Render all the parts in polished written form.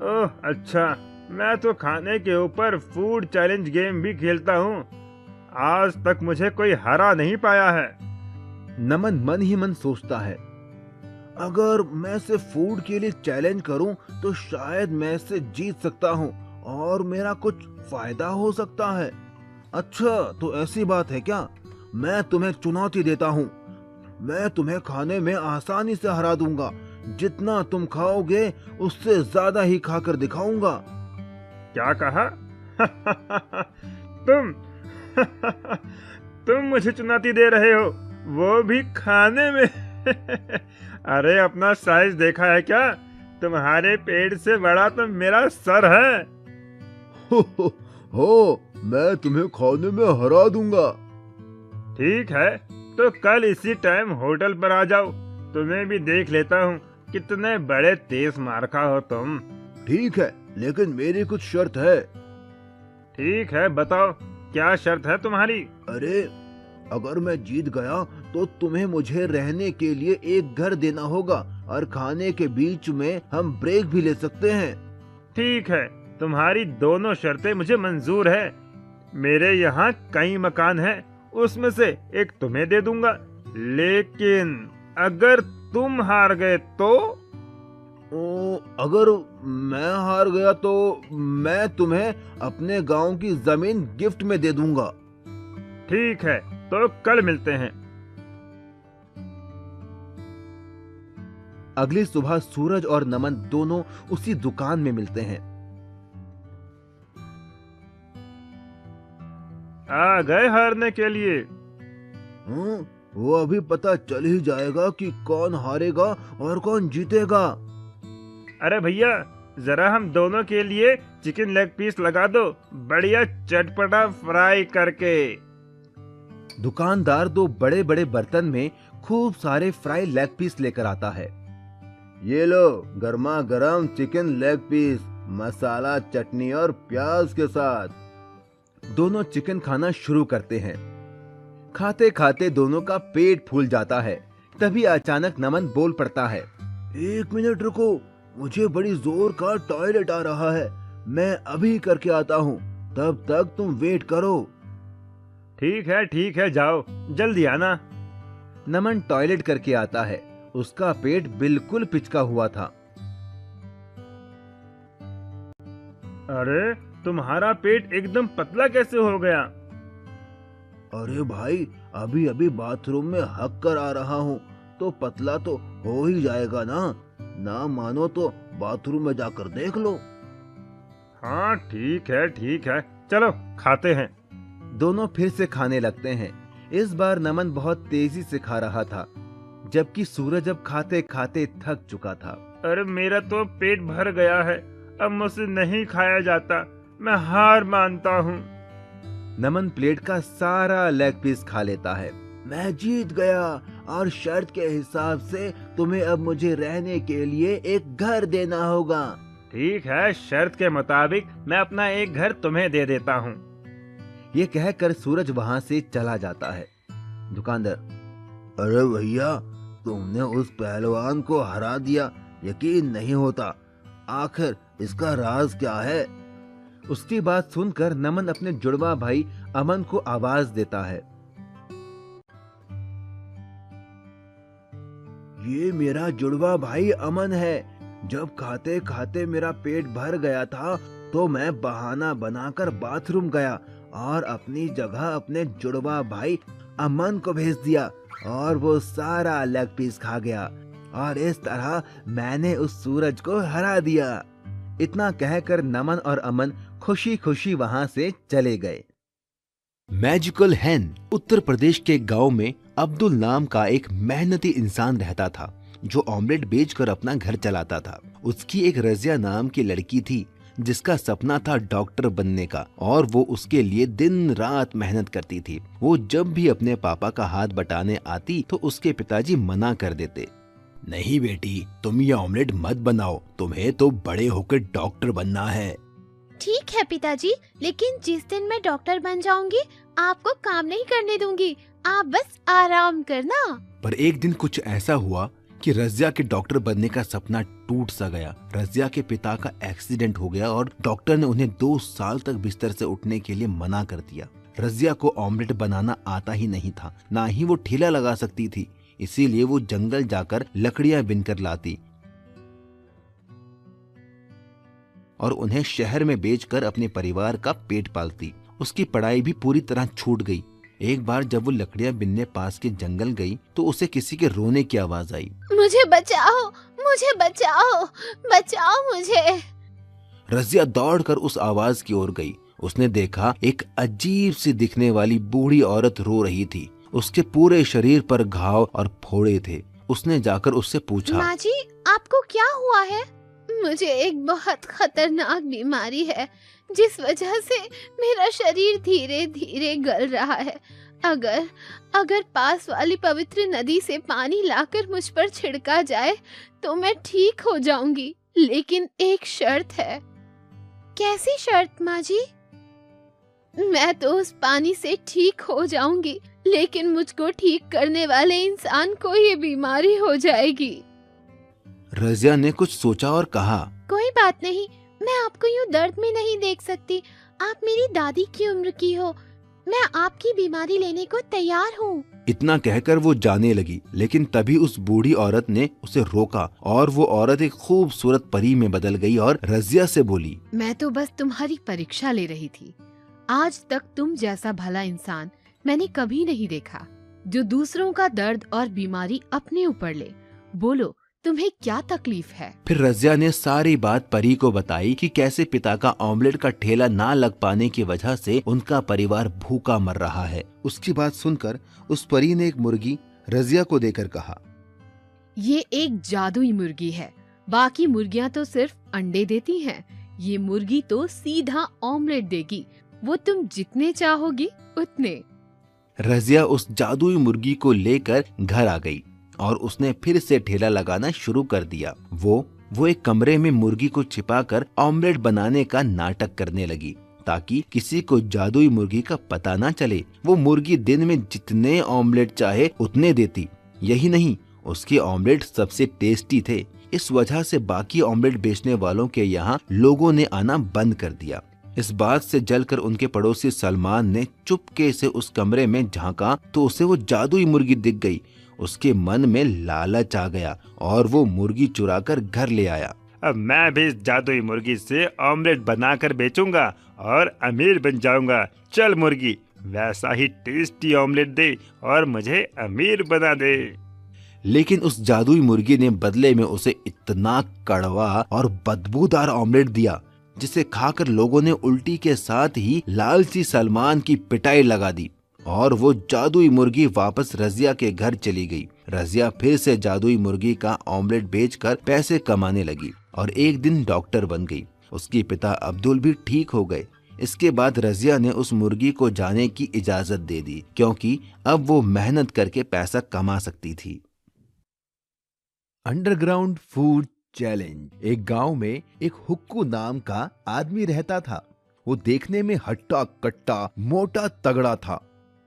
ओह अच्छा, मैं तो खाने के ऊपर फूड चैलेंज गेम भी खेलता हूँ। आज तक मुझे कोई हरा नहीं पाया है। नमन मन ही मन सोचता है, अगर मैं सिर्फ फूड के लिए चैलेंज करूं तो शायद मैं इससे जीत सकता हूं और मेरा कुछ फायदा हो सकता है। अच्छा, तो ऐसी बात है क्या? मैं तुम्हें चुनौती देता हूं। मैं तुम्हें खाने में आसानी से हरा दूंगा। जितना तुम खाओगे उससे ज्यादा ही खाकर दिखाऊंगा। क्या कहा? तुम तुम मुझे चुनौती दे रहे हो, वो भी खाने में? अरे अपना साइज देखा है क्या? तुम्हारे पेट से बड़ा तो मेरा सर है। हो, मैं तुम्हें खाने में हरा दूंगा। ठीक है, तो कल इसी टाइम होटल पर आ जाओ। तुम्हें भी देख लेता हूँ कितने बड़े तेज मारखा हो तुम। ठीक है, लेकिन मेरी कुछ शर्त है। ठीक है, बताओ क्या शर्त है तुम्हारी? अरे, अगर मैं जीत गया तो तुम्हें मुझे रहने के लिए एक घर देना होगा और खाने के बीच में हम ब्रेक भी ले सकते हैं। ठीक है, तुम्हारी दोनों शर्तें मुझे मंजूर है। मेरे यहाँ कई मकान हैं, उसमें से एक तुम्हें दे दूंगा, लेकिन अगर तुम हार गए तो? अगर मैं हार गया तो मैं तुम्हें अपने गांव की जमीन गिफ्ट में दे दूंगा। ठीक है, तो कल मिलते हैं। अगली सुबह सूरज और नमन दोनों उसी दुकान में मिलते हैं। आ गए हारने के लिए? वो अभी पता चल ही जाएगा कि कौन हारेगा और कौन जीतेगा। अरे भैया, जरा हम दोनों के लिए चिकन लेग पीस लगा दो, बढ़िया चटपटा फ्राई करके। दुकानदार दो बड़े बड़े बर्तन में खूब सारे फ्राई लेग पीस लेकर आता है। ये लो, गर्मा गर्म चिकन लेग पीस, मसाला, चटनी और प्याज के साथ। दोनों चिकन खाना शुरू करते हैं। खाते खाते दोनों का पेट फूल जाता है। तभी अचानक नमन बोल पड़ता है, 1 मिनट रुको, मुझे बड़ी जोर का टॉयलेट आ रहा है। मैं अभी करके आता हूँ, तब तक तुम वेट करो। ठीक है, जाओ, जल्दी आना। नमन टॉयलेट करके आता है। उसका पेट बिल्कुल पिचका हुआ था। अरे, तुम्हारा पेट एकदम पतला कैसे हो गया? अरे भाई, अभी अभी बाथरूम में हक कर आ रहा हूँ, तो पतला तो हो ही जाएगा ना। ना मानो तो बाथरूम में जाकर देख लो। हाँ ठीक है, चलो खाते हैं। दोनों फिर से खाने लगते हैं। इस बार नमन बहुत तेजी से खा रहा था, जबकि सूरज अब खाते खाते थक चुका था। अरे मेरा तो पेट भर गया है, अब मुझसे नहीं खाया जाता, मैं हार मानता हूँ। नमन प्लेट का सारा लेग पीस खा लेता है। मैं जीत गया और शर्त के हिसाब से तुम्हें अब मुझे रहने के लिए एक घर देना होगा। ठीक है, शर्त के मुताबिक मैं अपना एक घर तुम्हें दे देता हूँ। ये कहकर सूरज वहाँ से चला जाता है। दुकानदार, अरे भैया, तुमने उस पहलवान को हरा दिया, यकीन नहीं होता। आखिर इसका राज क्या है? उसकी बात सुनकर नमन अपने जुड़वा भाई अमन को आवाज देता है, ये मेरा जुड़वा भाई अमन है। जब खाते खाते मेरा पेट भर गया था तो मैं बहाना बनाकर बाथरूम गया और अपनी जगह अपने जुड़वा भाई अमन को भेज दिया और वो सारा लेग पीस खा गया और इस तरह मैंने उस सूरज को हरा दिया। इतना कहकर नमन और अमन खुशी खुशी वहां से चले गए। मैजिकल हैन। उत्तर प्रदेश के गांव में अब्दुल नाम का एक मेहनती इंसान रहता था जो ऑमलेट बेचकर अपना घर चलाता था। उसकी एक रजिया नाम की लड़की थी जिसका सपना था डॉक्टर बनने का और वो उसके लिए दिन रात मेहनत करती थी। वो जब भी अपने पापा का हाथ बटाने आती तो उसके पिताजी मना कर देते, नहीं बेटी, तुम ये ऑमलेट मत बनाओ, तुम्हें तो बड़े होकर डॉक्टर बनना है। ठीक है पिताजी, लेकिन जिस दिन मैं डॉक्टर बन जाऊंगी आपको काम नहीं करने दूंगी, आप बस आराम करना। पर एक दिन कुछ ऐसा हुआ कि रजिया के डॉक्टर बनने का सपना टूट सा गया। रजिया के पिता का एक्सीडेंट हो गया और डॉक्टर ने उन्हें 2 साल तक बिस्तर से उठने के लिए मना कर दिया। रजिया को ऑमलेट बनाना आता ही नहीं था, ना ही वो ठेला लगा सकती थी। इसीलिए वो जंगल जाकर लकड़ियां बिनकर लाती और उन्हें शहर में बेचकर अपने परिवार का पेट पालती। उसकी पढ़ाई भी पूरी तरह छूट गई। एक बार जब वो लकड़ियां बिनने पास के जंगल गई तो उसे किसी के रोने की आवाज आई। मुझे बचाओ, मुझे बचाओ, बचाओ मुझे। रजिया दौड़कर उस आवाज की ओर गई। उसने देखा एक अजीब सी दिखने वाली बूढ़ी औरत रो रही थी। उसके पूरे शरीर पर घाव और फोड़े थे। उसने जाकर उससे पूछा, माँ जी, आपको क्या हुआ है? मुझे एक बहुत खतरनाक बीमारी है जिस वजह से मेरा शरीर धीरे धीरे गल रहा है। अगर पास वाली पवित्र नदी से पानी लाकर मुझ पर छिड़का जाए तो मैं ठीक हो जाऊंगी, लेकिन एक शर्त है। कैसी शर्त माँ जी? मैं तो उस पानी से ठीक हो जाऊंगी, लेकिन मुझको ठीक करने वाले इंसान को ये बीमारी हो जाएगी। रजिया ने कुछ सोचा और कहा, कोई बात नहीं, मैं आपको यूं दर्द में नहीं देख सकती। आप मेरी दादी की उम्र की हो, मैं आपकी बीमारी लेने को तैयार हूँ। इतना कहकर वो जाने लगी, लेकिन तभी उस बूढ़ी औरत ने उसे रोका और वो औरत एक खूबसूरत परी में बदल गई और रजिया से बोली, मैं तो बस तुम्हारी परीक्षा ले रही थी। आज तक तुम जैसा भला इंसान मैंने कभी नहीं देखा, जो दूसरों का दर्द और बीमारी अपने ऊपर ले। बोलो, तुम्हें क्या तकलीफ है? फिर रजिया ने सारी बात परी को बताई कि कैसे पिता का ऑमलेट का ठेला ना लग पाने की वजह से उनका परिवार भूखा मर रहा है। उसकी बात सुनकर उस परी ने एक मुर्गी रजिया को देकर कहा, ये एक जादुई मुर्गी है। बाकी मुर्गियां तो सिर्फ अंडे देती हैं, ये मुर्गी तो सीधा ऑमलेट देगी। वो तुम जितने चाहोगी उतने। रजिया उस जादुई मुर्गी को लेकर घर आ गई और उसने फिर से ठेला लगाना शुरू कर दिया। वो एक कमरे में मुर्गी को छिपाकर ऑमलेट बनाने का नाटक करने लगी ताकि किसी को जादुई मुर्गी का पता ना चले। वो मुर्गी दिन में जितने ऑमलेट चाहे उतने देती। यही नहीं, उसके ऑमलेट सबसे टेस्टी थे। इस वजह से बाकी ऑमलेट बेचने वालों के यहाँ लोगों ने आना बंद कर दिया। इस बात से जलकर उनके पड़ोसी सलमान ने चुपके से उस कमरे में झांका तो उसे वो जादुई मुर्गी दिख गई। उसके मन में लालच आ गया और वो मुर्गी चुराकर घर ले आया। अब मैं भी इस जादुई मुर्गी से ऑमलेट बनाकर बेचूंगा और अमीर बन जाऊंगा। चल मुर्गी, वैसा ही टेस्टी ऑमलेट दे और मुझे अमीर बना दे। लेकिन उस जादुई मुर्गी ने बदले में उसे इतना कड़वा और बदबूदार ऑमलेट दिया जिसे खाकर लोगों ने उल्टी के साथ ही लालची सलमान की पिटाई लगा दी और वो जादुई मुर्गी वापस रजिया के घर चली गई। रजिया फिर से जादुई मुर्गी का ऑमलेट बेचकर पैसे कमाने लगी और एक दिन डॉक्टर बन गई। उसके पिता अब्दुल भी ठीक हो गए। इसके बाद रजिया ने उस मुर्गी को जाने की इजाजत दे दी क्योंकि अब वो मेहनत करके पैसा कमा सकती थी। Underground food challenge. एक गांव में एक हुक्कू नाम का आदमी रहता था। वो देखने में हट्टा कट्टा मोटा तगड़ा था।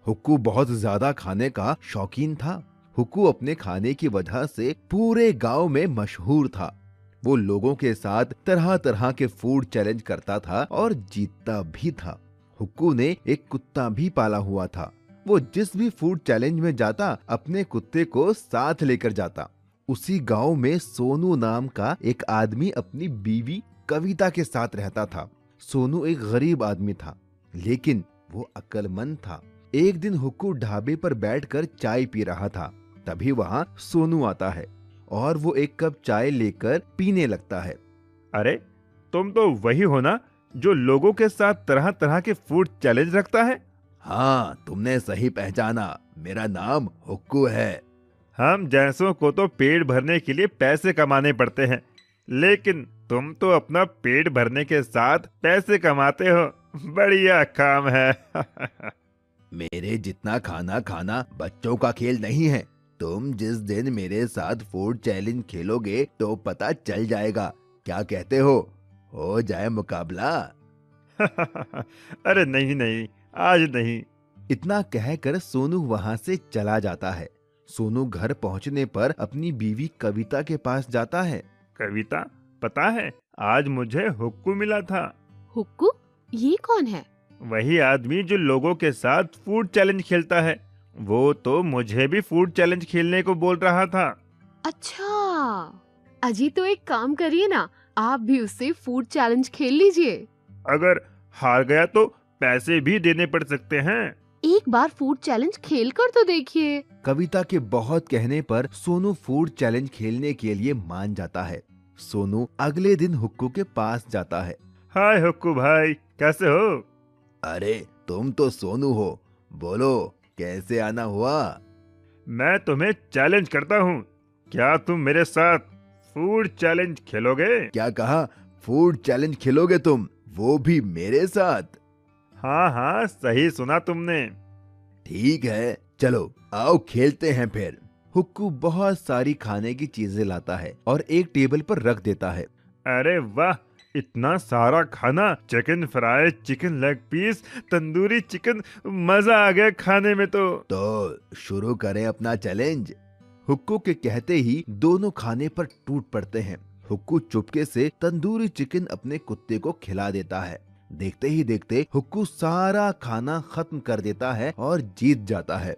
हुक्कू बहुत ज्यादा खाने का शौकीन था। हुक्कू अपने खाने की वजह से पूरे गांव में मशहूर था। वो लोगों के साथ तरह तरह के फूड चैलेंज करता था और जीतता भी था। हुक्कू ने एक कुत्ता भी पाला हुआ था। वो जिस भी फूड चैलेंज में जाता अपने कुत्ते को साथ लेकर जाता। उसी गांव में सोनू नाम का एक आदमी अपनी बीवी कविता के साथ रहता था। सोनू एक गरीब आदमी था, लेकिन वो अक्लमंद था। एक दिन हुक्कू ढाबे पर बैठकर चाय पी रहा था। तभी वहाँ सोनू आता है और वो एक कप चाय लेकर पीने लगता है। अरे, तुम तो वही हो ना जो लोगों के साथ तरह तरह के फूड चैलेंज रखता है? हाँ, तुमने सही पहचाना। मेरा नाम हुक्कू है। हम जैसों को तो पेट भरने के लिए पैसे कमाने पड़ते हैं, लेकिन तुम तो अपना पेट भरने के साथ पैसे कमाते हो। बढ़िया काम है। मेरे जितना खाना खाना बच्चों का खेल नहीं है। तुम जिस दिन मेरे साथ फूड चैलेंज खेलोगे तो पता चल जाएगा। क्या कहते हो जाए मुकाबला? अरे नहीं नहीं, आज नहीं। इतना कहकर सोनू वहाँ से चला जाता है। सोनू घर पहुंचने पर अपनी बीवी कविता के पास जाता है। कविता, पता है आज मुझे हुक्कू मिला था। हुक्कू? ये कौन है? वही आदमी जो लोगों के साथ फूड चैलेंज खेलता है। वो तो मुझे भी फूड चैलेंज खेलने को बोल रहा था। अच्छा, अजी तो एक काम करिए ना, आप भी उससे फूड चैलेंज खेल लीजिए। अगर हार गया तो पैसे भी देने पड़ सकते हैं। एक बार फूड चैलेंज खेल कर तो देखिए। कविता के बहुत कहने पर सोनू फूड चैलेंज खेलने के लिए मान जाता है। सोनू अगले दिन हुक्कू के पास जाता है। हाय हुक्कू भाई, कैसे हो? अरे तुम तो सोनू हो, बोलो कैसे आना हुआ? मैं तुम्हें चैलेंज करता हूँ, क्या तुम मेरे साथ फूड चैलेंज खेलोगे? क्या कहा? फूड चैलेंज खेलोगे तुम, वो भी मेरे साथ? हाँ हाँ, सही सुना तुमने। ठीक है, चलो आओ खेलते हैं फिर। हुक्कू बहुत सारी खाने की चीजें लाता है और एक टेबल पर रख देता है। अरे वाह, इतना सारा खाना, chicken fry, chicken leg piece, tandoori chicken, मजा आ गया खाने में। तो शुरू करें अपना चैलेंज। हुक्कू के कहते ही दोनों खाने पर टूट पड़ते हैं। हुक्कू चुपके से तंदूरी चिकन अपने कुत्ते को खिला देता है। देखते ही देखते हुक्कू सारा खाना खत्म कर देता है और जीत जाता है।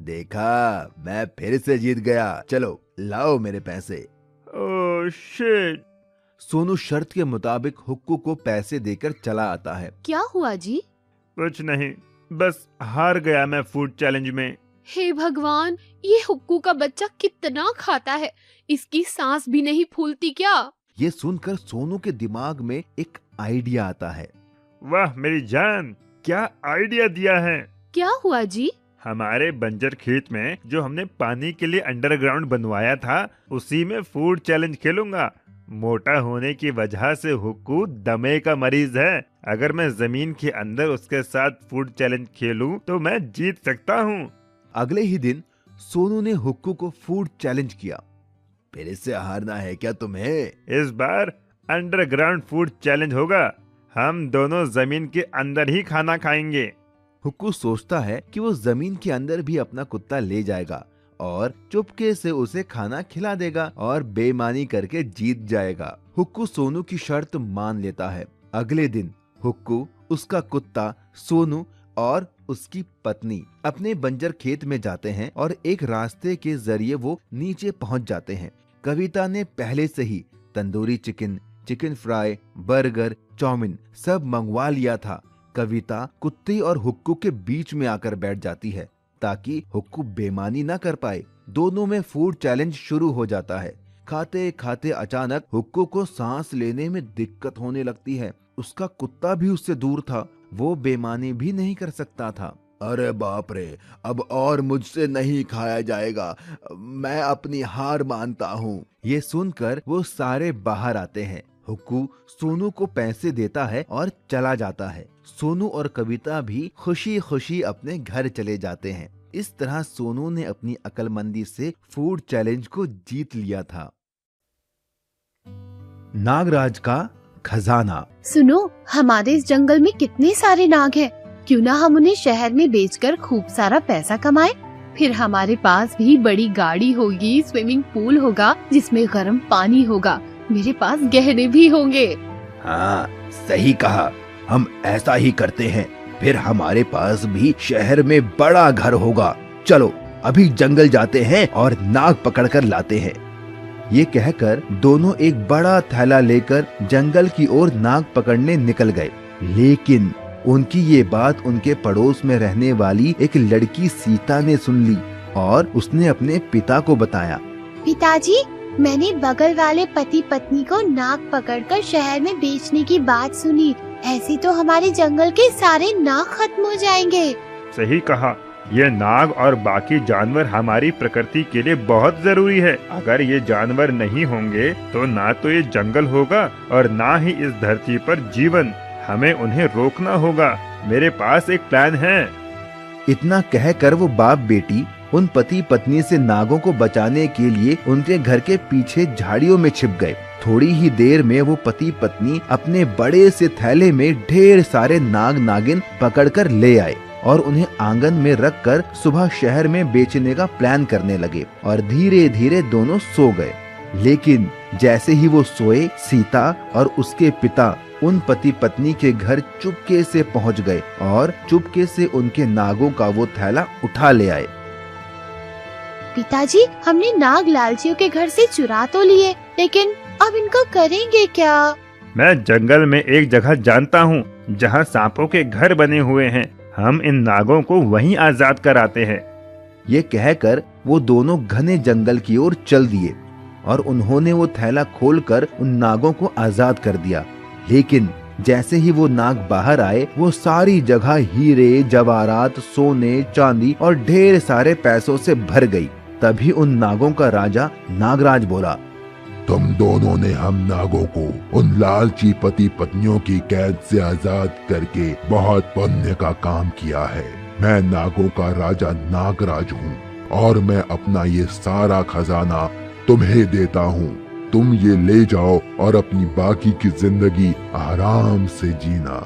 देखा, मैं फिर से जीत गया, चलो लाओ मेरे पैसे। Oh shit. सोनू शर्त के मुताबिक हुक्कू को पैसे देकर चला आता है। क्या हुआ जी? कुछ नहीं, बस हार गया मैं फूड चैलेंज में। हे भगवान, ये हुक्कू का बच्चा कितना खाता है, इसकी सांस भी नहीं फूलती क्या? ये सुनकर सोनू के दिमाग में एक आइडिया आता है। वाह मेरी जान, क्या आइडिया दिया है। क्या हुआ जी? हमारे बंजर खेत में जो हमने पानी के लिए अंडरग्राउंड बनवाया था, उसी में फूड चैलेंज खेलूंगा। मोटा होने की वजह से हुक्कू दमे का मरीज है। अगर मैं जमीन के अंदर उसके साथ फूड चैलेंज खेलूं तो मैं जीत सकता हूं। अगले ही दिन सोनू ने हुक्कू को फूड चैलेंज किया। फिर इससे हारना है क्या तुम्हें? इस बार अंडरग्राउंड फूड चैलेंज होगा। हम दोनों जमीन के अंदर ही खाना खाएंगे। हुक्कू सोचता है कि वो जमीन के अंदर भी अपना कुत्ता ले जाएगा और चुपके से उसे खाना खिला देगा और बेईमानी करके जीत जाएगा। हुक्कू सोनू की शर्त मान लेता है। अगले दिन हुक्कू, उसका कुत्ता, सोनू और उसकी पत्नी अपने बंजर खेत में जाते हैं और एक रास्ते के जरिए वो नीचे पहुंच जाते हैं। कविता ने पहले से ही tandoori chicken, chicken fry, burger, chowmein सब मंगवा लिया था। कविता कुत्ते और हुक्कू के बीच में आकर बैठ जाती है ताकि हुक्कू बेईमानी ना कर पाए। दोनों में फूड चैलेंज शुरू हो जाता है। खाते खाते अचानक हुक्कू को सांस लेने में दिक्कत होने लगती है। उसका कुत्ता भी उससे दूर था, वो बेईमानी भी नहीं कर सकता था। अरे बाप रे, अब और मुझसे नहीं खाया जाएगा, मैं अपनी हार मानता हूँ। ये सुनकर वो सारे बाहर आते हैं। हुक्कू सोनू को पैसे देता है और चला जाता है। सोनू और कविता भी खुशी खुशी अपने घर चले जाते हैं। इस तरह सोनू ने अपनी अक्लमंदी से फूड चैलेंज को जीत लिया था। नागराज का खजाना। सुनो, हमारे इस जंगल में कितने सारे नाग हैं, क्यों ना हम उन्हें शहर में बेचकर खूब सारा पैसा कमाएं? फिर हमारे पास भी बड़ी गाड़ी होगी, स्विमिंग पूल होगा जिसमें गर्म पानी होगा, मेरे पास गहने भी होंगे। हाँ, सही कहा, हम ऐसा ही करते हैं। फिर हमारे पास भी शहर में बड़ा घर होगा। चलो अभी जंगल जाते हैं और नाग पकड़ कर लाते हैं। ये कहकर दोनों एक बड़ा थैला लेकर जंगल की ओर नाग पकड़ने निकल गए। लेकिन उनकी ये बात उनके पड़ोस में रहने वाली एक लड़की सीता ने सुन ली और उसने अपने पिता को बताया। पिताजी, मैंने बगल वाले पति पत्नी को नाग पकड़कर शहर में बेचने की बात सुनी। ऐसे तो हमारे जंगल के सारे नाग खत्म हो जाएंगे। सही कहा, ये नाग और बाकी जानवर हमारी प्रकृति के लिए बहुत जरूरी है। अगर ये जानवर नहीं होंगे तो ना तो ये जंगल होगा और ना ही इस धरती पर जीवन। हमें उन्हें रोकना होगा। मेरे पास एक प्लान है। इतना कहकर वो बाप बेटी उन पति पत्नी से नागों को बचाने के लिए उनके घर के पीछे झाड़ियों में छिप गए। थोड़ी ही देर में वो पति पत्नी अपने बड़े से थैले में ढेर सारे नाग नागिन पकड़कर ले आए और उन्हें आंगन में रखकर सुबह शहर में बेचने का प्लान करने लगे और धीरे धीरे दोनों सो गए। लेकिन जैसे ही वो सोए, सीता और उसके पिता उन पति पत्नी के घर चुपके से पहुंच गए और चुपके से उनके नागों का वो थैला उठा ले आए। पिताजी, हमने नाग लालचियों के घर से चुरा तो लिए, लेकिन अब इनको करेंगे क्या? मैं जंगल में एक जगह जानता हूँ जहाँ सांपों के घर बने हुए हैं। हम इन नागों को वहीं आजाद कराते हैं। ये कहकर वो दोनों घने जंगल की ओर चल दिए और उन्होंने वो थैला खोलकर उन नागों को आजाद कर दिया। लेकिन जैसे ही वो नाग बाहर आए, वो सारी जगह हीरे, जवाहरात, सोने, चांदी और ढेर सारे पैसों से भर गई। तभी उन नागों का राजा नागराज बोला, तुम दोनों ने हम नागों को उन लालची पति पत्नियों की कैद से आजाद करके बहुत पुण्य का काम किया है। मैं नागों का राजा नागराज हूँ और मैं अपना ये सारा खजाना तुम्हें देता हूँ। तुम ये ले जाओ और अपनी बाकी की जिंदगी आराम से जीना।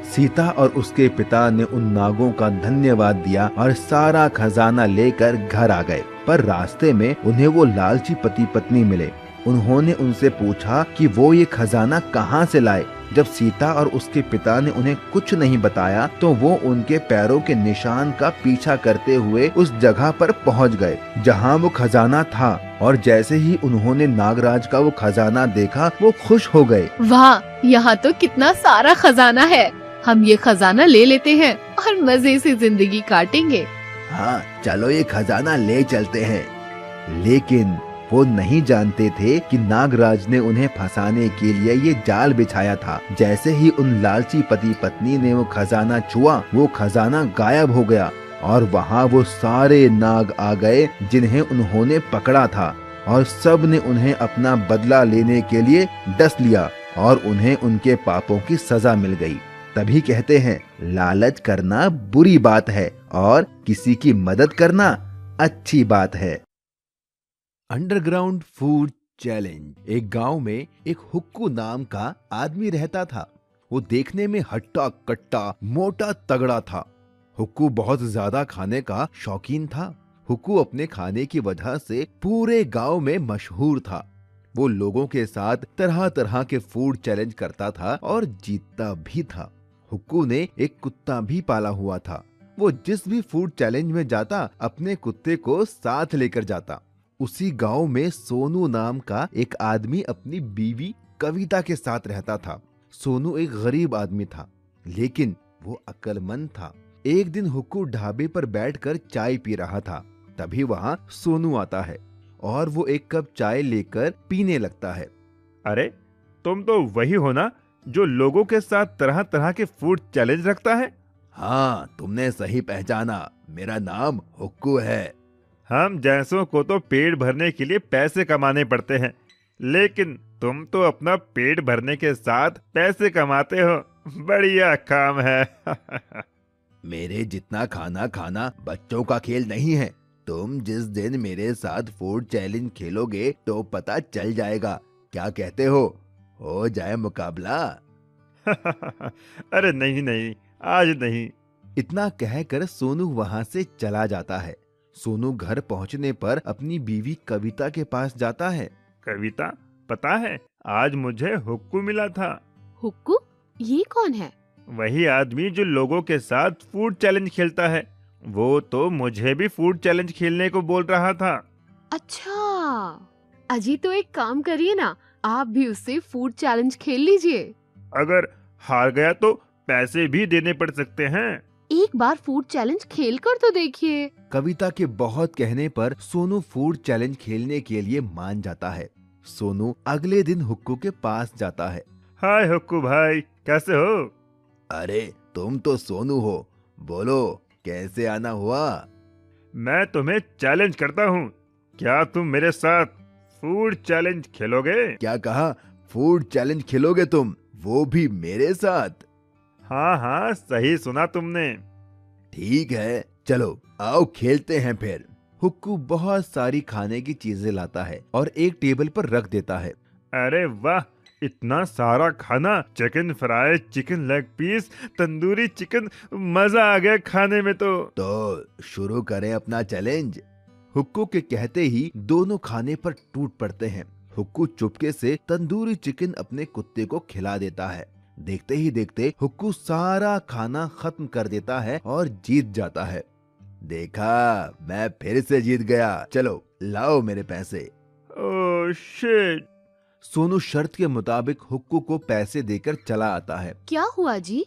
सीता और उसके पिता ने उन नागों का धन्यवाद दिया और सारा खजाना लेकर घर आ गए। पर रास्ते में उन्हें वो लालची पति पत्नी मिले। उन्होंने उनसे पूछा कि वो ये खजाना कहाँ से लाए। जब सीता और उसके पिता ने उन्हें कुछ नहीं बताया तो वो उनके पैरों के निशान का पीछा करते हुए उस जगह पर पहुँच गए जहाँ वो खजाना था। और जैसे ही उन्होंने नागराज का वो खजाना देखा, वो खुश हो गए। वाह, यहाँ तो कितना सारा खजाना है। हम ये खजाना ले लेते हैं और मजे से जिंदगी काटेंगे। हाँ, चलो ये खजाना ले चलते हैं। लेकिन वो नहीं जानते थे कि नागराज ने उन्हें फंसाने के लिए ये जाल बिछाया था। जैसे ही उन लालची पति पत्नी ने वो खजाना छुआ, वो खजाना गायब हो गया और वहाँ वो सारे नाग आ गए जिन्हें उन्होंने पकड़ा था और सब ने उन्हें अपना बदला लेने के लिए डस लिया और उन्हें उनके पापों की सजा मिल गई। तभी कहते हैं, लालच करना बुरी बात है और किसी की मदद करना अच्छी बात है। Underground food challenge. एक गांव में एक हुक्कू नाम का आदमी रहता था। वो देखने में हट्टा कट्टा, मोटा तगड़ा था। हुक्कू बहुत ज्यादा खाने का शौकीन था। हुक्कू अपने खाने की वजह से पूरे गांव में मशहूर था। वो लोगों के साथ तरह तरह के फूड चैलेंज करता था और जीतता भी था। हुक्कू ने एक कुत्ता भी पाला हुआ था। वो जिस भी फूड चैलेंज में जाता, अपने कुत्ते को साथ लेकर जाता। उसी गांव में सोनू नाम का एक आदमी अपनी बीवी कविता के साथ रहता था। सोनू एक गरीब आदमी था, लेकिन वो अक्लमंद था। एक दिन हुक्कू ढाबे पर बैठकर चाय पी रहा था। तभी वहाँ सोनू आता है और वो एक कप चाय लेकर पीने लगता है। अरे, तुम तो वही हो ना जो लोगों के साथ तरह तरह के फूड चैलेंज रखता है? हाँ, तुमने सही पहचाना। मेरा नाम हुक्कू है। हम जैसों को तो पेट भरने के लिए पैसे कमाने पड़ते हैं, लेकिन तुम तो अपना पेट भरने के साथ पैसे कमाते हो। बढ़िया काम है। मेरे जितना खाना खाना बच्चों का खेल नहीं है। तुम जिस दिन मेरे साथ फूड चैलेंज खेलोगे तो पता चल जाएगा। क्या कहते हो जाए मुकाबला? अरे नहीं नहीं, आज नहीं। इतना कहकर सोनू वहाँ से चला जाता है। सोनू घर पहुँचने पर अपनी बीवी कविता के पास जाता है। कविता, पता है आज मुझे हुक्कू मिला था। हुक्कू? ये कौन है? वही आदमी जो लोगों के साथ फूड चैलेंज खेलता है। वो तो मुझे भी फूड चैलेंज खेलने को बोल रहा था। अच्छा, अजी तो एक काम करिए ना, आप भी उससे फूड चैलेंज खेल लीजिए। अगर हार गया तो पैसे भी देने पड़ सकते हैं। एक बार फूड चैलेंज खेल कर तो देखिए। कविता के बहुत कहने पर सोनू फूड चैलेंज खेलने के लिए मान जाता है। सोनू अगले दिन हुक्कू के पास जाता है। हाय हुक्कू भाई, कैसे हो? अरे, तुम तो सोनू हो। बोलो, कैसे आना हुआ? मैं तुम्हें चैलेंज करता हूँ। क्या तुम मेरे साथ फूड चैलेंज खेलोगे? क्या कहा? फूड चैलेंज खेलोगे तुम, वो भी मेरे साथ? हाँ हाँ, सही सुना तुमने। ठीक है, चलो आओ खेलते हैं फिर। हुक्कू बहुत सारी खाने की चीजें लाता है और एक टेबल पर रख देता है। अरे वाह, इतना सारा खाना, chicken fry, chicken leg piece, tandoori chicken, मजा आ गया खाने में तो शुरू करें अपना चैलेंज। हुक्कू के कहते ही दोनों खाने पर टूट पड़ते हैं। हुक्कू चुपके से तंदूरी चिकन अपने कुत्ते को खिला देता है। देखते ही देखते हुक्कू सारा खाना खत्म कर देता है और जीत जाता है। देखा, मैं फिर से जीत गया, चलो लाओ मेरे पैसे। Oh shit. सोनू शर्त के मुताबिक हुक्कू को पैसे देकर चला आता है। क्या हुआ जी?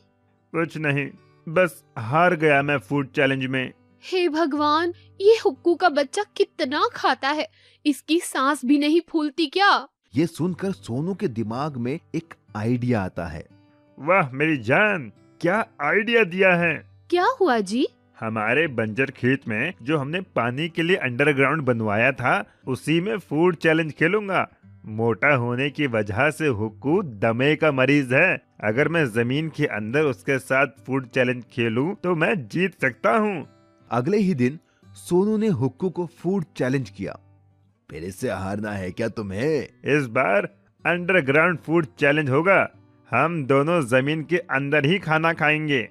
कुछ नहीं, बस हार गया मैं फूड चैलेंज में। हे भगवान, ये हुक्कू का बच्चा कितना खाता है, इसकी सांस भी नहीं फूलती क्या? ये सुनकर सोनू के दिमाग में एक आइडिया आता है। वाह मेरी जान, क्या आइडिया दिया है। क्या हुआ जी? हमारे बंजर खेत में जो हमने पानी के लिए अंडरग्राउंड बनवाया था, उसी में फूड चैलेंज खेलूंगा। मोटा होने की वजह से हुक्कू दमे का मरीज है। अगर मैं जमीन के अंदर उसके साथ फूड चैलेंज खेलूं तो मैं जीत सकता हूं। अगले ही दिन सोनू ने हुक्कू को फूड चैलेंज किया। फिर इससे हारना है क्या तुम्हें? इस बार अंडरग्राउंड फूड चैलेंज होगा। हम दोनों जमीन के अंदर ही खाना खाएंगे।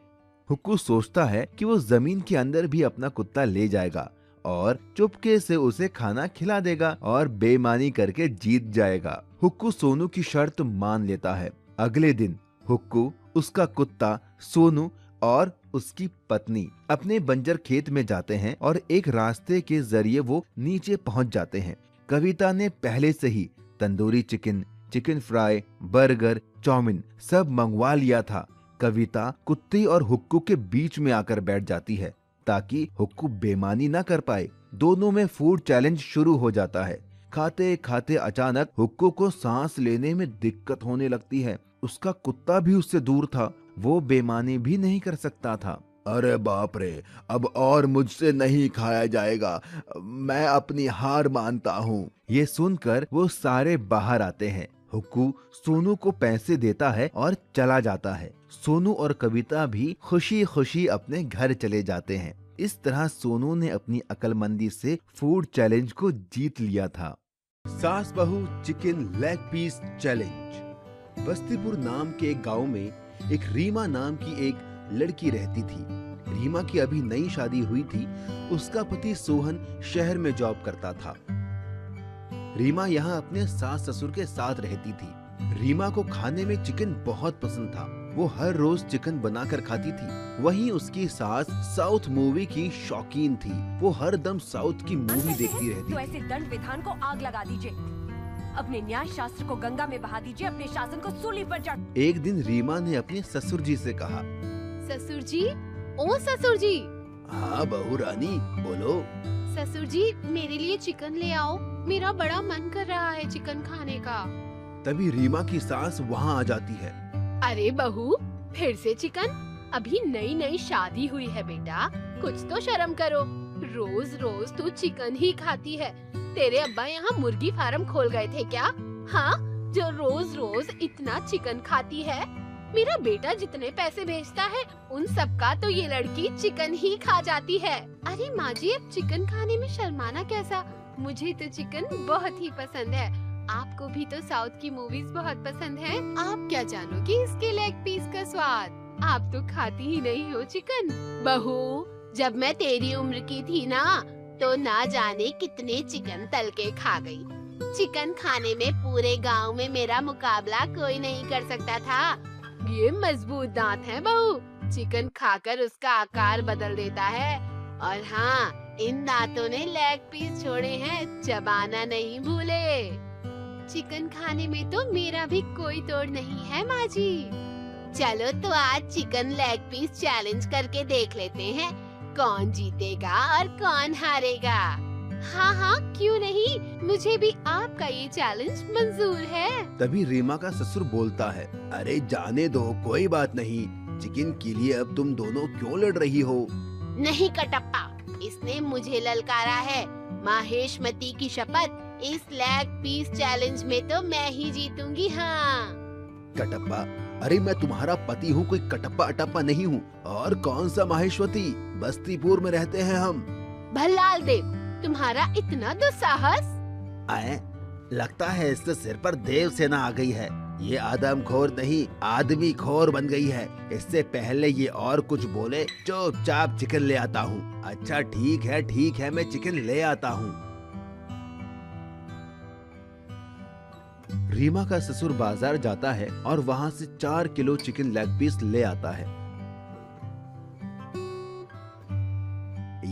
हुक्कू सोचता है कि वो जमीन के अंदर भी अपना कुत्ता ले जाएगा और चुपके से उसे खाना खिला देगा और बेईमानी करके जीत जाएगा। हुक्कू सोनू की शर्त मान लेता है। अगले दिन हुक्कू, उसका कुत्ता सोनू और उसकी पत्नी अपने बंजर खेत में जाते हैं और एक रास्ते के जरिए वो नीचे पहुंच जाते हैं। कविता ने पहले से ही tandoori chicken, chicken fry, burger, chowmein सब मंगवा लिया था। कविता कुत्ते और हुक्कू के बीच में आकर बैठ जाती है ताकि हुक्कू बेईमानी ना कर पाए। दोनों में फूड चैलेंज शुरू हो जाता है। खाते खाते अचानक हुक्कू को सांस लेने में दिक्कत होने लगती है। उसका कुत्ता भी उससे दूर था, वो बेईमानी भी नहीं कर सकता था। अरे बाप रे, अब और मुझसे नहीं खाया जाएगा, मैं अपनी हार मानता हूँ। ये सुनकर वो सारे बाहर आते हैं। हुक्कू सोनू को पैसे देता है और चला जाता है। सोनू और कविता भी खुशी खुशी अपने घर चले जाते हैं। इस तरह सोनू ने अपनी अक्लमंदी से फूड चैलेंज को जीत लिया था। सास बहू chicken leg piece challenge. Bastipur नाम के एक गांव में एक रीमा नाम की एक लड़की रहती थी। रीमा की अभी नई शादी हुई थी। उसका पति सोहन शहर में जॉब करता था। रीमा यहाँ अपने सास ससुर के साथ रहती थी। रीमा को खाने में चिकन बहुत पसंद था। वो हर रोज चिकन बनाकर खाती थी। वहीं उसकी सास साउथ मूवी की शौकीन थी। वो हर दम साउथ की मूवी देखती रहती तो ऐसे दंड विधान को आग लगा दीजिए, अपने न्याय शास्त्र को गंगा में बहा दीजिए, अपने शासन को सूली पर चढ़। एक दिन रीमा ने अपने ससुर जी से कहा, ससुर जी, ओ ससुर जी। हाँ बहू रानी, बोलो। ससुर जी, मेरे लिए चिकन ले आओ, मेरा बड़ा मन कर रहा है चिकन खाने का। तभी रीमा की सास वहाँ आ जाती है। अरे बहू, फिर से चिकन? अभी नई नई शादी हुई है बेटा, कुछ तो शर्म करो। रोज रोज तू चिकन ही खाती है। तेरे अब्बा यहाँ मुर्गी फार्म खोल गए थे क्या? हाँ, जो रोज रोज इतना चिकन खाती है। मेरा बेटा जितने पैसे भेजता है उन सब का तो ये लड़की चिकन ही खा जाती है। अरे माँ जी, अब चिकन खाने में शर्माना कैसा? मुझे तो चिकन बहुत ही पसंद है। आपको भी तो साउथ की मूवीज बहुत पसंद है। आप क्या जानोगी इसके लेग पीस का स्वाद? आप तो खाती ही नहीं हो चिकन। बहू, जब मैं तेरी उम्र की थी ना, तो ना जाने कितने चिकन तल के खा गई। चिकन खाने में पूरे गांव में मेरा मुकाबला कोई नहीं कर सकता था। ये मजबूत दांत हैं बहू, चिकन खाकर उसका आकार बदल देता है। और हाँ, इन दांतों ने लेग पीस छोड़े हैं, चबाना नहीं भूले। चिकन खाने में तो मेरा भी कोई तोड़ नहीं है माँ जी। चलो तो आज चिकन लेग पीस चैलेंज करके देख लेते हैं, कौन जीतेगा और कौन हारेगा। हाँ हाँ, क्यों नहीं, मुझे भी आपका ये चैलेंज मंजूर है। तभी रीमा का ससुर बोलता है, अरे जाने दो, कोई बात नहीं। चिकन के लिए अब तुम दोनों क्यों लड़ रही हो? नहीं कटप्पा, इसने मुझे ललकारा है। माहेशमती की शपथ, इस लेग पीस चैलेंज में तो मैं ही जीतूंगी। हाँ कटप्पा, अरे मैं तुम्हारा पति हूँ, कोई कटप्पा अटप्पा नहीं हूँ। और कौन सा माहेश्वती, बस्तीपुर में रहते हैं हम। भल्लाल देव, तुम्हारा इतना दुस्साहस? आए, लगता है इससे सिर पर देव सेना आ गई है। ये आदमखोर नहीं, आदमी खोर बन गई है। इससे पहले ये और कुछ बोले, चुपचाप चिकन ले आता हूँ। अच्छा ठीक है, मैं चिकन ले आता हूँ। रीमा का ससुर बाजार जाता है और वहाँ से 4 किलो चिकन लेग पीस ले आता है।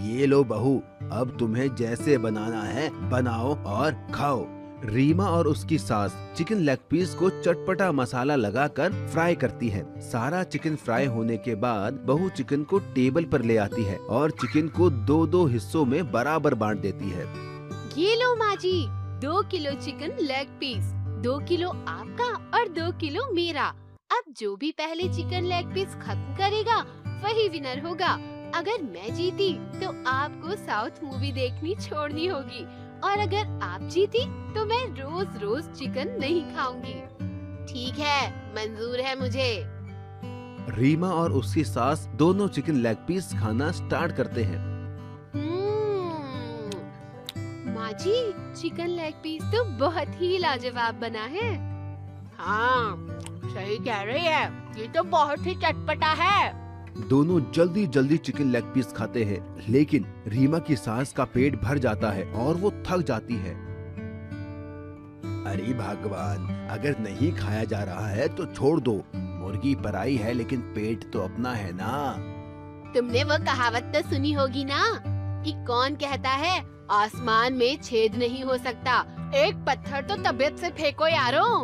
ये लो बहू, अब तुम्हें जैसे बनाना है बनाओ और खाओ। रीमा और उसकी सास चिकन लेग पीस को चटपटा मसाला लगाकर फ्राई करती है। सारा चिकन फ्राई होने के बाद बहू चिकन को टेबल पर ले आती है और चिकन को 2-2 हिस्सों में बराबर बांट देती है। ये लो माँ जी, 2 kilo chicken leg piece, 2 kilo आपका और 2 किलो मेरा। अब जो भी पहले चिकन लेग पीस खत्म करेगा वही विनर होगा। अगर मैं जीती तो आपको साउथ मूवी देखनी छोड़नी होगी, और अगर आप जीती तो मैं रोज रोज चिकन नहीं खाऊंगी। ठीक है, मंजूर है मुझे। रीमा और उसकी सास दोनों चिकन लेग पीस खाना स्टार्ट करते हैं। माँ जी, चिकन लेग पीस तो बहुत ही लाजवाब बना है। हाँ, सही कह रही है, ये तो बहुत ही चटपटा है। दोनों जल्दी जल्दी चिकन लेग पीस खाते हैं, लेकिन रीमा की सास का पेट भर जाता है और वो थक जाती है। अरे भगवान, अगर नहीं खाया जा रहा है तो छोड़ दो। मुर्गी पराई है लेकिन पेट तो अपना है ना। तुमने वो कहावत तो सुनी होगी ना कि कौन कहता है आसमान में छेद नहीं हो सकता, एक पत्थर तो तबीयत से फेंको यारों।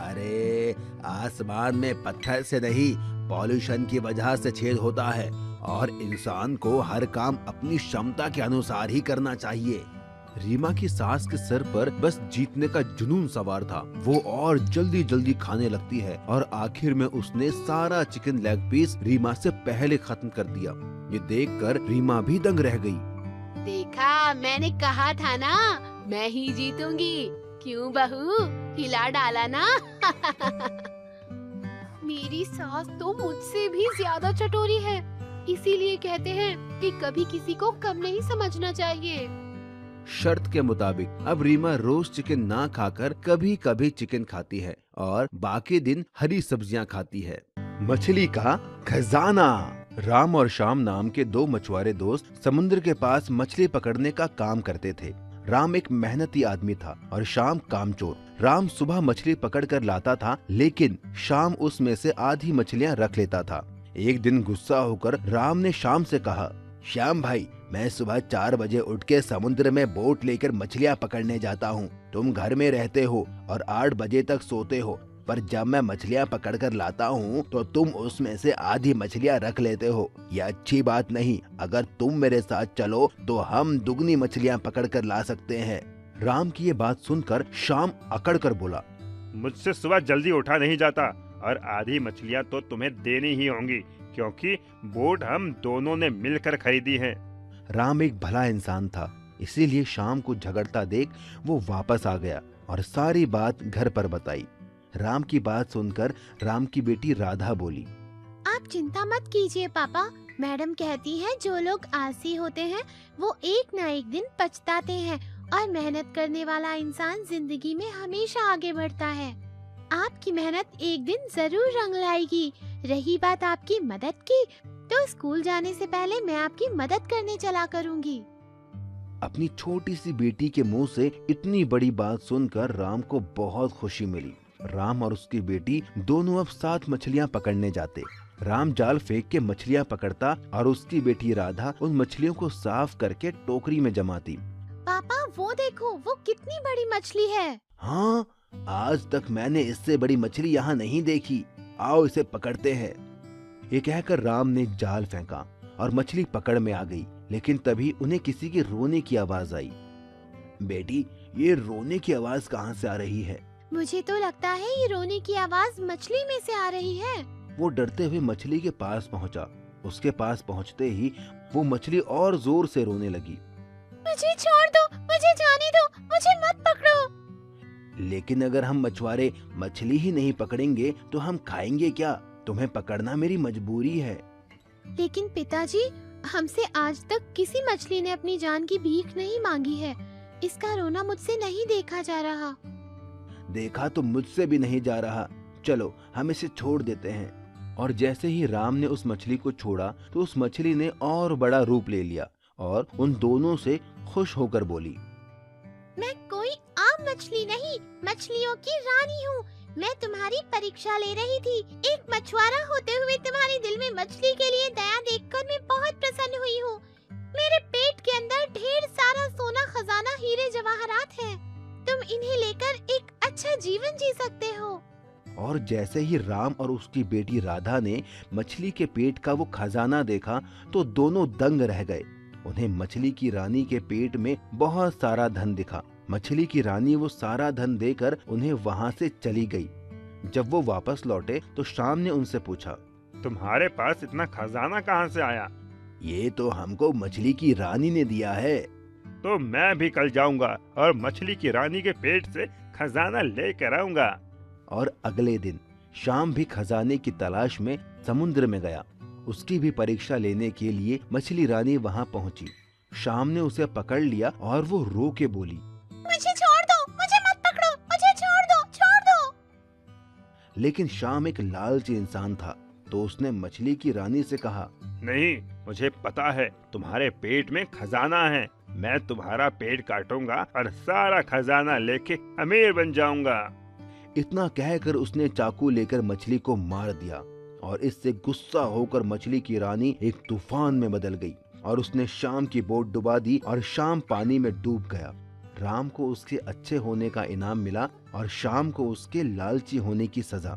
अरे आसमान में पत्थर से नहीं, पॉल्यूशन की वजह से छेद होता है, और इंसान को हर काम अपनी क्षमता के अनुसार ही करना चाहिए। रीमा की सास के सर पर बस जीतने का जुनून सवार था। वो और जल्दी जल्दी खाने लगती है और आखिर में उसने सारा चिकन लेग पीस रीमा से पहले खत्म कर दिया। ये देखकर रीमा भी दंग रह गई। देखा, मैंने कहा था ना, मैं ही जीतूंगी। क्यों बहू, हिला डाला ना। मेरी सास तो मुझसे भी ज्यादा चटोरी है, इसीलिए कहते हैं कि कभी किसी को कम नहीं समझना चाहिए। शर्त के मुताबिक अब रीमा रोज चिकन ना खाकर कभी कभी चिकन खाती है और बाकी दिन हरी सब्जियां खाती है। मछली का खजाना। राम और श्याम नाम के 2 मछुआरे दोस्त समुद्र के पास मछली पकड़ने का काम करते थे। राम एक मेहनती आदमी था और श्याम कामचोर। राम सुबह मछली पकड़ कर लाता था, लेकिन श्याम उसमें से आधी मछलियां रख लेता था। एक दिन गुस्सा होकर राम ने श्याम से कहा, श्याम भाई, मैं सुबह 4 बजे उठ के समुद्र में बोट लेकर मछलियां पकड़ने जाता हूँ। तुम घर में रहते हो और 8 बजे तक सोते हो, पर जब मैं मछलियां पकड़ कर लाता हूँ तो तुम उसमें से आधी मछलियां रख लेते हो। ये अच्छी बात नहीं। अगर तुम मेरे साथ चलो तो हम दुगनी मछलियां पकड़ कर ला सकते हैं। राम की ये बात सुनकर श्याम अकड़ कर बोला, मुझसे सुबह जल्दी उठा नहीं जाता, और आधी मछलियाँ तो तुम्हें देनी ही होंगी, क्योंकि बोट हम दोनों ने मिलकर खरीदी है। राम एक भला इंसान था, इसीलिए श्याम को झगड़ता देख वो वापस आ गया और सारी बात घर पर बताई। राम की बात सुनकर राम की बेटी राधा बोली, आप चिंता मत कीजिए पापा, मैडम कहती है जो लोग आलसी होते हैं वो एक न एक दिन पछताते हैं, और मेहनत करने वाला इंसान जिंदगी में हमेशा आगे बढ़ता है। आपकी मेहनत एक दिन जरूर रंग लाएगी। रही बात आपकी मदद की, तो स्कूल जाने से पहले मैं आपकी मदद करने चला करूँगी। अपनी छोटी सी बेटी के मुंह से इतनी बड़ी बात सुनकर राम को बहुत खुशी मिली। राम और उसकी बेटी दोनों अब 7 मछलियां पकड़ने जाते। राम जाल फेंक के मछलियां पकड़ता और उसकी बेटी राधा उन मछलियों को साफ करके टोकरी में जमाती। पापा वो देखो, वो कितनी बड़ी मछली है। हाँ, आज तक मैंने इससे बड़ी मछली यहाँ नहीं देखी। आओ इसे पकड़ते हैं। ये कहकर राम ने जाल फेंका और मछली पकड़ में आ गई, लेकिन तभी उन्हें किसी के रोने की आवाज आई। बेटी, ये रोने की आवाज कहाँ से आ रही है? मुझे तो लगता है ये रोने की आवाज मछली में से आ रही है। वो डरते हुए मछली के पास पहुंचा। उसके पास पहुंचते ही वो मछली और जोर से रोने लगी। मुझे छोड़ दो, मुझे जाने दो, मुझे मत पकड़ो। लेकिन अगर हम मछुआरे मछली ही नहीं पकड़ेंगे तो हम खाएंगे क्या? तुम्हें पकड़ना मेरी मजबूरी है। लेकिन पिताजी, हमसे आज तक किसी मछली ने अपनी जान की भीख नहीं मांगी है। इसका रोना मुझसे नहीं देखा जा रहा। देखा तो मुझसे भी नहीं जा रहा। चलो हम इसे छोड़ देते हैं। और जैसे ही राम ने उस मछली को छोड़ा तो उस मछली ने और बड़ा रूप ले लिया और उन दोनों से खुश होकर बोली, मैं कोई आम मछली नहीं, मछलियों की रानी हूँ। मैं तुम्हारी परीक्षा ले रही थी। एक मछुआरा होते हुए तुम्हारे दिल में मछली के लिए दया देखकर मैं बहुत प्रसन्न हुई हूँ। मेरे पेट के अंदर ढेर सारा सोना, खजाना, हीरे जवाहरात है। तुम इन्हें लेकर एक अच्छा जीवन जी सकते हो। और जैसे ही राम और उसकी बेटी राधा ने मछली के पेट का वो खजाना देखा तो दोनों दंग रह गए। उन्हें मछली की रानी के पेट में बहुत सारा धन दिखा। मछली की रानी वो सारा धन देकर उन्हें वहाँ से चली गई। जब वो वापस लौटे तो शाम ने उनसे पूछा, तुम्हारे पास इतना खजाना कहाँ से आया? ये तो हमको मछली की रानी ने दिया है। तो मैं भी कल जाऊंगा और मछली की रानी के पेट से खजाना लेकर आऊंगा। और अगले दिन शाम भी खजाने की तलाश में समुद्र में गया। उसकी भी परीक्षा लेने के लिए मछली रानी वहाँ पहुँची। शाम ने उसे पकड़ लिया और वो रो के बोली, मुझे छोड़ दो, मुझे मत पकड़ो, मुझे छोड़ दो, छोड़ दो। लेकिन शाम एक लालची इंसान था तो उसने मछली की रानी से कहा, नहीं, मुझे पता है तुम्हारे पेट में खजाना है। मैं तुम्हारा पेट काटूंगा और सारा खजाना लेके अमीर बन जाऊंगा। इतना कहकर उसने चाकू लेकर मछली को मार दिया और इससे गुस्सा होकर मछली की रानी एक तूफान में बदल गई और उसने शाम की बोट डुबा दी और शाम पानी में डूब गया। राम को उसके अच्छे होने का इनाम मिला और शाम को उसके लालची होने की सजा।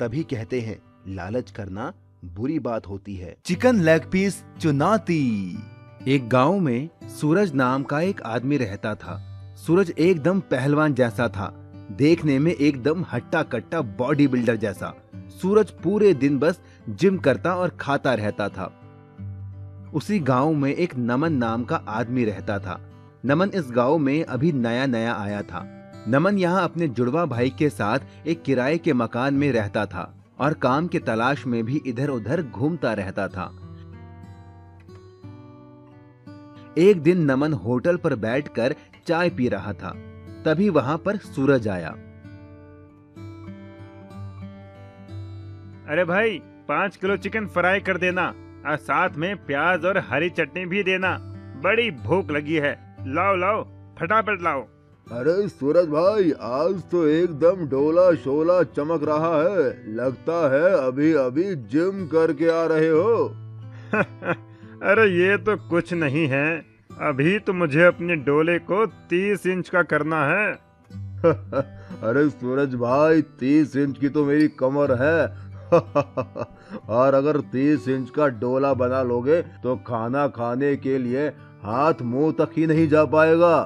तभी कहते हैं, लालच करना बुरी बात होती है। चिकन लेग पीस चुनौती। एक गांव में सूरज नाम का एक आदमी रहता था। सूरज एकदम पहलवान जैसा था, देखने में एकदम हट्टा कट्टा बॉडी बिल्डर जैसा। सूरज पूरे दिन बस जिम करता और खाता रहता था। उसी गांव में एक नमन नाम का आदमी रहता था। नमन इस गांव में अभी नया नया आया था। नमन यहाँ अपने जुड़वा भाई के साथ एक किराए के मकान में रहता था और काम के तलाश में भी इधर उधर घूमता रहता था। एक दिन नमन होटल पर बैठकर चाय पी रहा था। तभी वहां पर सूरज आया। अरे भाई, 5 किलो चिकन फ्राई कर देना और साथ में प्याज और हरी चटनी भी देना। बड़ी भूख लगी है। लाओ लाओ, फटाफट लाओ। अरे सूरज भाई, आज तो एकदम डोला शोला चमक रहा है। लगता है अभी अभी जिम करके आ रहे हो। अरे ये तो कुछ नहीं है। अभी तो मुझे अपने डोले को 30 इंच का करना है। अरे सूरज भाई, 30 इंच की तो मेरी कमर है। और अगर 30 इंच का डोला बना लोगे तो खाना खाने के लिए हाथ मुंह तक ही नहीं जा पाएगा।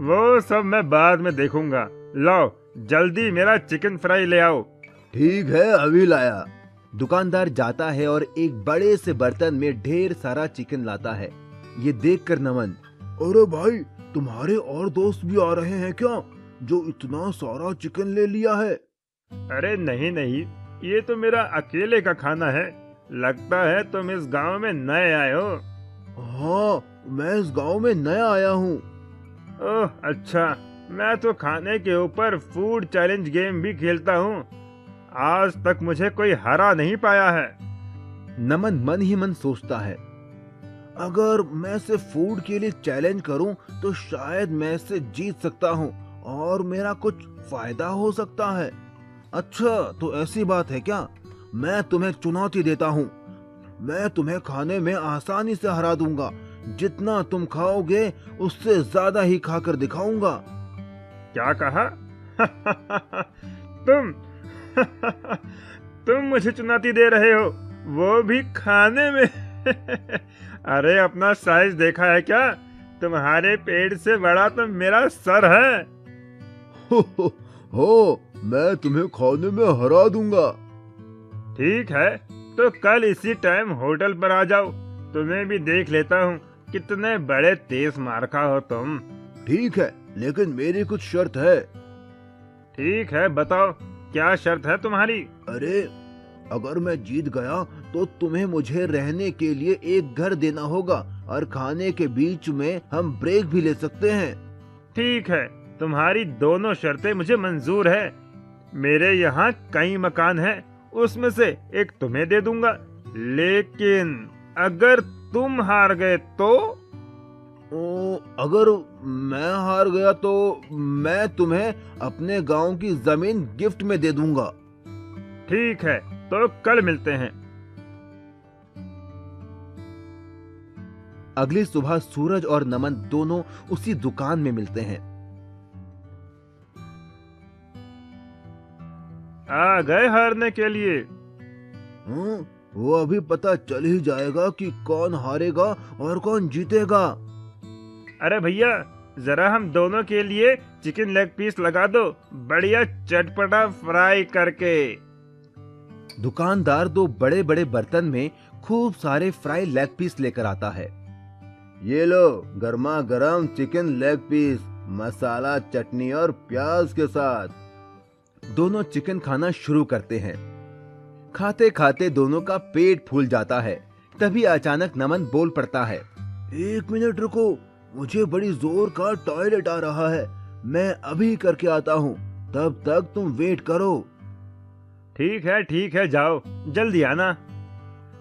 वो सब मैं बाद में देखूंगा। लाओ जल्दी मेरा चिकन फ्राई ले आओ। ठीक है, अभी लाया। दुकानदार जाता है और एक बड़े से बर्तन में ढेर सारा चिकन लाता है। ये देखकर नमन, अरे भाई, तुम्हारे और दोस्त भी आ रहे हैं क्या, जो इतना सारा चिकन ले लिया है? अरे नहीं नहीं, ये तो मेरा अकेले का खाना है। लगता है तुम इस गांव में नए आए हो। हाँ, मैं इस गांव में नया आया हूँ। ओह अच्छा, मैं तो खाने के ऊपर फूड चैलेंज गेम भी खेलता हूँ। आज तक मुझे कोई हरा नहीं पाया है। नमन मन ही मन सोचता है, अगर मैं सिर्फ फूड के लिए चैलेंज करूं तो शायद मैं इससे जीत सकता हूं और मेरा कुछ फायदा हो सकता है। अच्छा, तो ऐसी बात है क्या? मैं तुम्हें चुनौती देता हूं। मैं तुम्हें खाने में आसानी से हरा दूंगा। जितना तुम खाओगे उससे ज्यादा ही खाकर दिखाऊंगा। क्या कहा? तुम मुझे चुनौती दे रहे हो, वो भी खाने में? अरे अपना साइज देखा है क्या? तुम्हारे पेट से बड़ा तो मेरा सर है। हो, मैं तुम्हें खाने में हरा दूंगा। ठीक है, तो कल इसी टाइम होटल पर आ जाओ। तुम्हें भी देख लेता हूँ कितने बड़े तेज मारखा हो तुम। ठीक है, लेकिन मेरी कुछ शर्त है। ठीक है, बताओ क्या शर्त है तुम्हारी? अरे, अगर मैं जीत गया तो तुम्हें मुझे रहने के लिए एक घर देना होगा और खाने के बीच में हम ब्रेक भी ले सकते हैं। ठीक है, तुम्हारी दोनों शर्तें मुझे मंजूर है। मेरे यहाँ कई मकान हैं, उसमें से एक तुम्हें दे दूंगा, लेकिन अगर तुम हार गए तो? अगर मैं हार गया तो मैं तुम्हें अपने गांव की जमीन गिफ्ट में दे दूंगा। ठीक है, तो कल मिलते हैं। अगली सुबह सूरज और नमन दोनों उसी दुकान में मिलते हैं। आ गए हारने के लिए? वो अभी पता चल ही जाएगा कि कौन हारेगा और कौन जीतेगा। अरे भैया, जरा हम दोनों के लिए चिकन लेग पीस लगा दो, बढ़िया चटपटा फ्राई करके। दुकानदार दो बड़े बड़े बर्तन में खूब सारे फ्राई लेग पीस लेकर आता है। ये लो गर्मा गर्म चिकन लेग पीस, मसाला, चटनी और प्याज के साथ। दोनों चिकन खाना शुरू करते हैं। खाते खाते दोनों का पेट फूल जाता है। तभी अचानक नमन बोल पड़ता है, 1 मिनट रुको, मुझे बड़ी जोर का टॉयलेट आ रहा है, मैं अभी करके आता हूँ, तब तक तुम वेट करो। ठीक है, जाओ, जल्दी आना।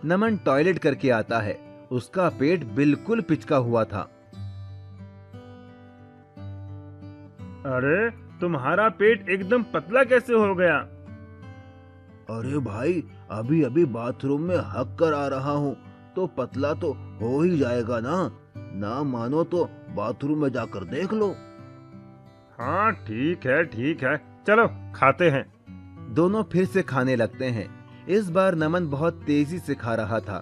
नमन टॉयलेट करके आता है। उसका पेट बिल्कुल पिचका हुआ था। अरे, तुम्हारा पेट एकदम पतला कैसे हो गया? अरे भाई, अभी अभी बाथरूम में हक कर आ रहा हूँ, तो पतला तो हो ही जाएगा ना मानो तो बाथरूम में जाकर देख लो। हाँ, ठीक है, चलो खाते हैं। दोनों फिर से खाने लगते हैं। इस बार नमन बहुत तेजी से खा रहा था,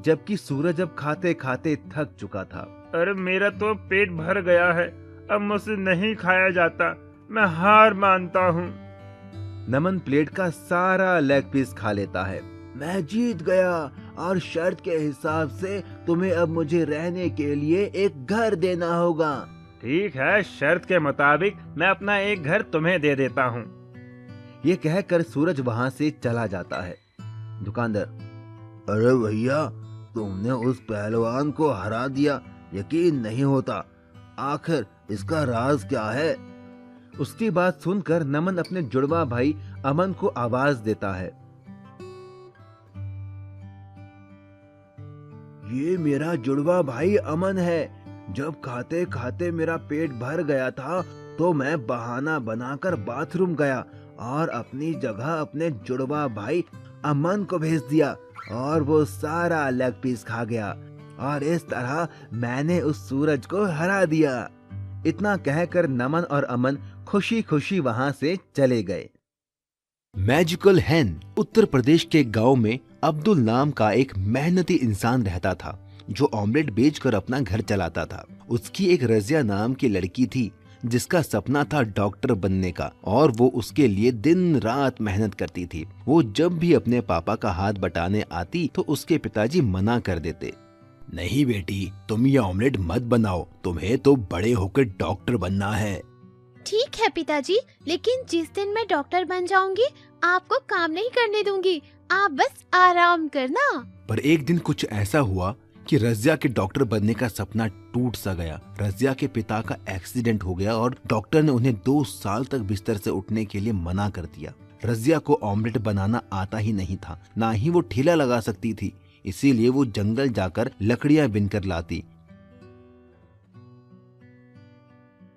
जबकि सूरज अब खाते खाते थक चुका था। अरे, मेरा तो पेट भर गया है, अब मुझसे नहीं खाया जाता, मैं हार मानता हूँ। नमन प्लेट का सारा लेग पीस खा लेता है। मैं जीत गया और शर्त के हिसाब से तुम्हें अब मुझे रहने के लिए एक घर देना होगा। ठीक है, शर्त के मुताबिक मैं अपना एक घर तुम्हें दे देता हूँ। ये कहकर सूरज वहाँ से चला जाता है। दुकानदार, अरे भैया, तुमने उस पहलवान को हरा दिया, यकीन नहीं होता, आखिर इसका राज क्या है? उसकी बात सुनकर नमन अपने जुड़वा भाई अमन को आवाज देता है, ये मेरा जुड़वा भाई अमन है। जब खाते खाते मेरा पेट भर गया था तो मैं बहाना बनाकर बाथरूम गया और अपनी जगह अपने जुड़वा भाई अमन को भेज दिया और वो सारा लेग पीस खा गया और इस तरह मैंने उस सूरज को हरा दिया। इतना कहकर नमन और अमन खुशी खुशी वहां से चले गए। मैजिकल हैन। उत्तर प्रदेश के गांव में अब्दुल नाम का एक मेहनती इंसान रहता था जो ऑमलेट बेचकर अपना घर चलाता था। उसकी एक रजिया नाम की लड़की थी जिसका सपना था डॉक्टर बनने का और वो उसके लिए दिन रात मेहनत करती थी। वो जब भी अपने पापा का हाथ बटाने आती तो उसके पिताजी मना कर देते, नहीं बेटी, तुम ये ऑमलेट मत बनाओ, तुम्हें तो बड़े होकर डॉक्टर बनना है। ठीक है पिताजी, लेकिन जिस दिन मैं डॉक्टर बन जाऊंगी आपको काम नहीं करने दूंगी, आप बस आराम करना। पर एक दिन कुछ ऐसा हुआ कि रजिया के डॉक्टर बनने का सपना टूट सा गया। रजिया के पिता का एक्सीडेंट हो गया और डॉक्टर ने उन्हें 2 साल तक बिस्तर से उठने के लिए मना कर दिया। रजिया को ऑमलेट बनाना आता ही नहीं था, ना ही वो ठेला लगा सकती थी, इसीलिए वो जंगल जाकर लकड़ियां बिनकर लाती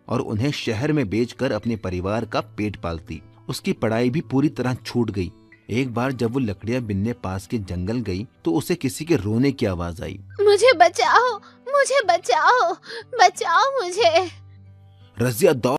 और उन्हें शहर में बेचकर अपने परिवार का पेट पालती। उसकी पढ़ाई भी पूरी तरह छूट गई। एक बार जब वो लकड़ियां बिनने पास के जंगल गई तो उसे किसी के रोने की आवाज आई, मुझे बचाओ, मुझे बचाओ, बचाओ मुझे। रजिया दौड़